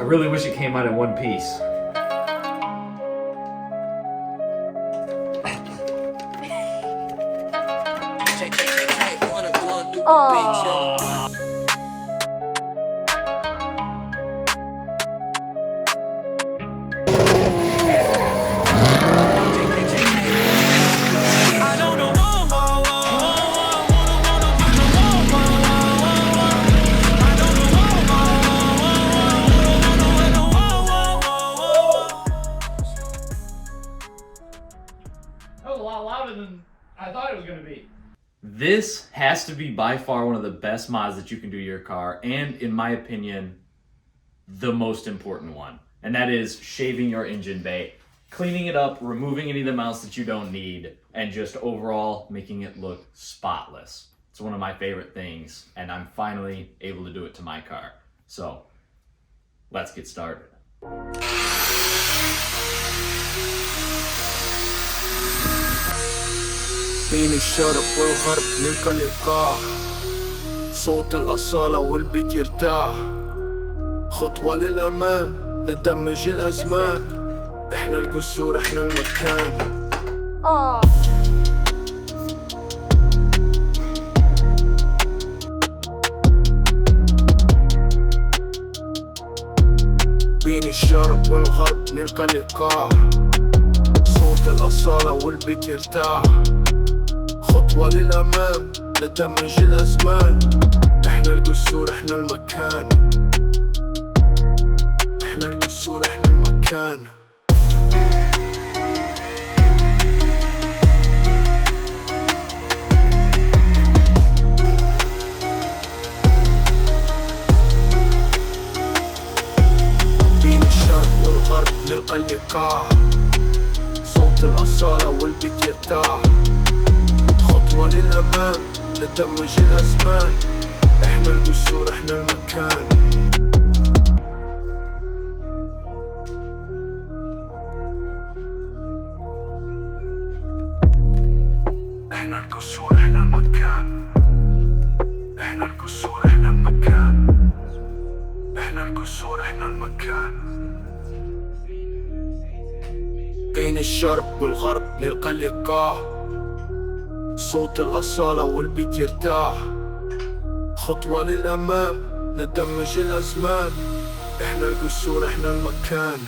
I really wish it came out in one piece. That was a lot louder than I thought it was going to be. This has to be by far one of the best mods that you can do to your car, and in my opinion, the most important one. And that is shaving your engine bay, cleaning it up, removing any of the mounts that you don't need, and just overall making it look spotless. It's one of my favorite things, and I'm finally able to do it to my car. So, let's get started. بين الشرق والغرب نلقى اللقاء صوت الأصالة والبيت يرتاح خطوة للأمام ندمج الأزمان إحنا القصور إحنا المكان بين الشرق والغرب نلقى اللقاء صوت الأصالة والبيت يرتاح خطوة للأمام ندمج الأزمان إحنا القصور إحنا المكان إحنا القصور إحنا المكان بين الشرق والغرب نلقى اللقاء صوت الأصالة والبيت يرتاح خطوة للأمام ندمج الأزمان إحنا القصور إحنا المكان إحنا القصور إحنا المكان إحنا القصور إحنا المكان إحنا القصور إحنا المكان بين الشرق والغرب نلقى اللقاء صوت الأصالة والبيت يرتاح خطوة للأمام ندمج الأزمان إحنا القصور إحنا المكان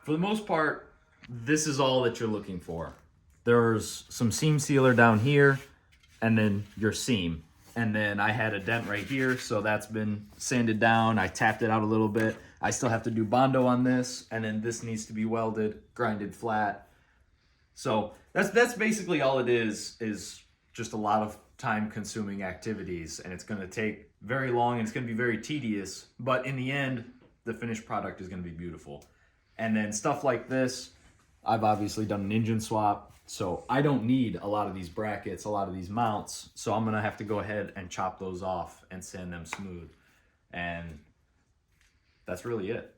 For the most part, this is all that you're looking for. There's some seam sealer down here, and then your seam. And then I had a dent right here, so that's been sanded down. I tapped it out a little bit. I still have to do Bondo on this, and then this needs to be welded, grinded flat. So that's basically all it is just a lot of time-consuming activities, and it's gonna take very long, and it's gonna be very tedious, but in the end, the finished product is gonna be beautiful. And then stuff like this, I've obviously done an engine swap, so I don't need a lot of these brackets, a lot of these mounts, so I'm gonna have to go ahead and chop those off and sand them smooth. And that's really it.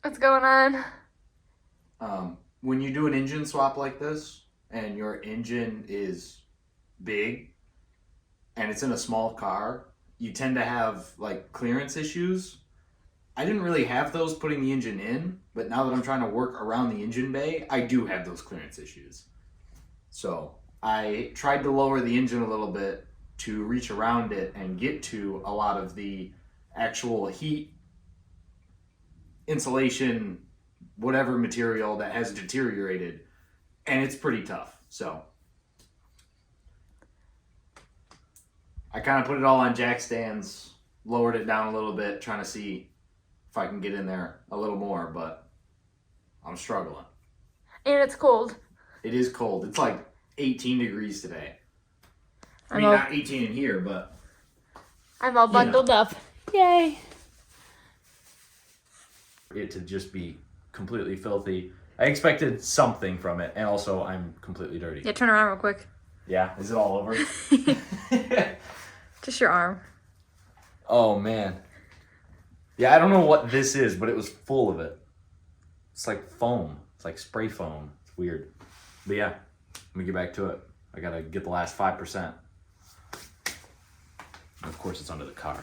What's going on? When you do an engine swap like this and your engine is big and it's in a small car, you tend to have like clearance issues. I didn't really have those putting the engine in, but now that I'm trying to work around the engine bay, I do have those clearance issues. So I tried to lower the engine a little bit to reach around it and get to a lot of the actual heat, insulation, whatever material that has deteriorated, and it's pretty tough. So I kind of put it all on jack stands, lowered it down a little bit, trying to see if I can get in there a little more, but I'm struggling. And it's cold. It is cold. It's like 18 degrees today. I mean, all, not 18 in here, but... I'm all bundled up. Yay. It to just be completely filthy. I expected something from it, and also I'm completely dirty. Yeah, turn around real quick. Yeah, is it all over? Just your arm. Oh, man. Yeah, I don't know what this is, but it was full of it. It's like foam. It's like spray foam. It's weird. But yeah, let me get back to it. I gotta get the last 5%. And of course, it's under the car.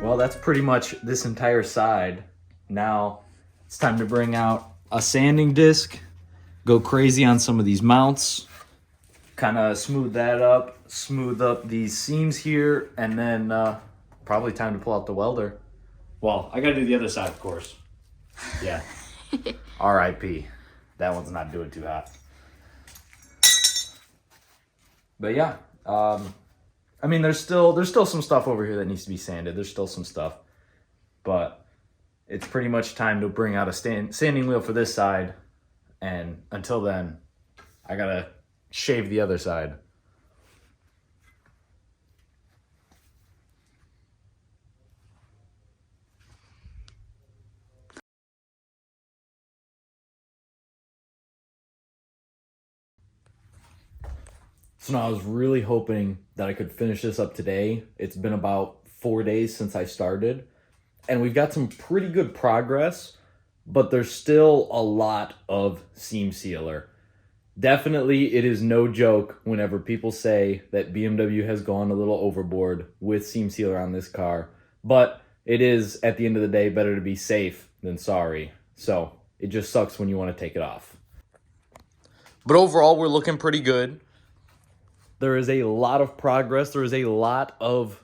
Well, that's pretty much this entire side. Now it's time to bring out a sanding disc, go crazy on some of these mounts, kind of smooth that up, smooth up these seams here, and then probably time to pull out the welder. Well, I gotta do the other side, of course. Yeah. R.I.P. That one's not doing too hot. But yeah, I mean, there's still some stuff over here that needs to be sanded. There's still some stuff, but it's pretty much time to bring out a sanding wheel for this side. And until then, I gotta shave the other side. So now I was really hoping that I could finish this up today. It's been about 4 days since I started, and we've got some pretty good progress, but there's still a lot of seam sealer. Definitely, it is no joke whenever people say that BMW has gone a little overboard with seam sealer on this car, but it is, at the end of the day, better to be safe than sorry. So it just sucks when you want to take it off. But overall, we're looking pretty good. There is a lot of progress. There is a lot of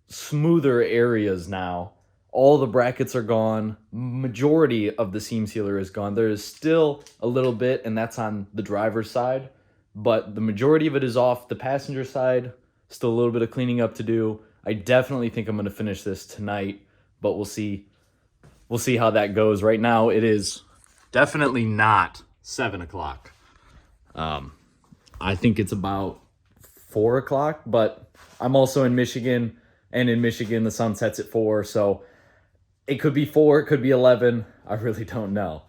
smoother areas now. All the brackets are gone. Majority of the seam sealer is gone. There is still a little bit, and that's on the driver's side, but the majority of it is off. The passenger side, still a little bit of cleaning up to do. I definitely think I'm going to finish this tonight, but we'll see. We'll see how that goes. Right now, it is definitely not 7 o'clock. I think it's about 4 o'clock, but I'm also in Michigan, and in Michigan the sun sets at 4, so it could be 4, it could be 11. I really don't know.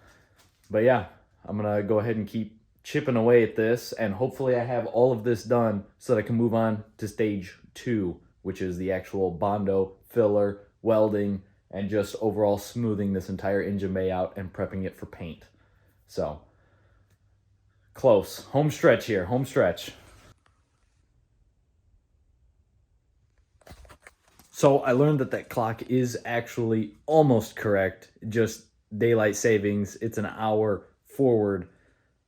But yeah, I'm gonna go ahead and keep chipping away at this, and hopefully I have all of this done so that I can move on to stage 2, which is the actual Bondo filler, welding, and just overall smoothing this entire engine bay out and prepping it for paint. So close, home stretch here, home stretch. So I learned that clock is actually almost correct, just daylight savings. It's an hour forward.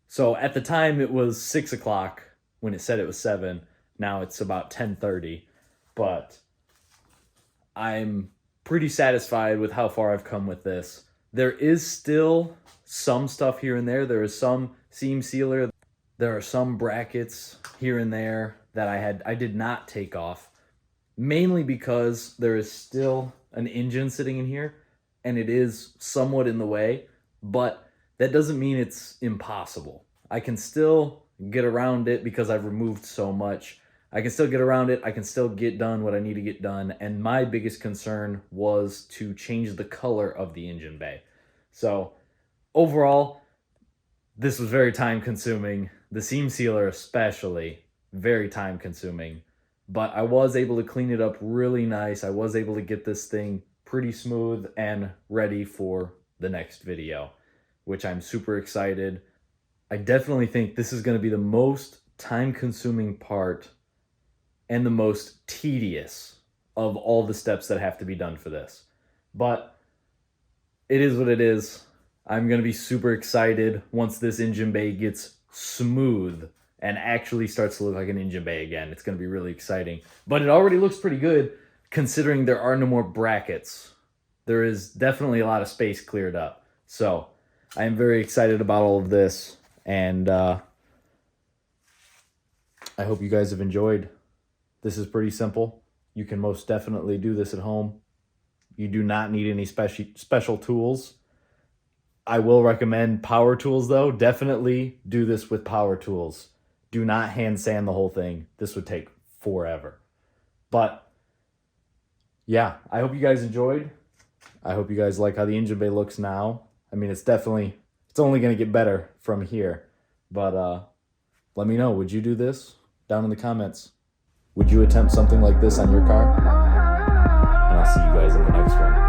So at the time it was 6 o'clock when it said it was 7. Now it's about 10:30, but I'm pretty satisfied with how far I've come with this. There is still some stuff here and there. There is some seam sealer. There are some brackets here and there that I did not take off. Mainly because there is still an engine sitting in here, and it is somewhat in the way, but that doesn't mean it's impossible. I can still get around it because I've removed so much. I can still get around it. I can still get done what I need to get done. And my biggest concern was to change the color of the engine bay. So overall, this was very time consuming. The seam sealer especially, very time consuming. But I was able to clean it up really nice. I was able to get this thing pretty smooth and ready for the next video, which I'm super excited. I definitely think this is going to be the most time consuming part and the most tedious of all the steps that have to be done for this. But it is what it is. I'm going to be super excited once this engine bay gets smooth and actually starts to look like an engine bay again. It's going to be really exciting. But it already looks pretty good considering there are no more brackets. There is definitely a lot of space cleared up. So I am very excited about all of this, and I hope you guys have enjoyed. This is pretty simple. You can most definitely do this at home. You do not need any special tools. I will recommend power tools though. Definitely do this with power tools. Do not hand sand the whole thing. This would take forever. But yeah, I hope you guys enjoyed. I hope you guys like how the engine bay looks now. I mean, it's only going to get better from here. But let me know, would you do this? Down in the comments. Would you attempt something like this on your car? And I'll see you guys in the next one.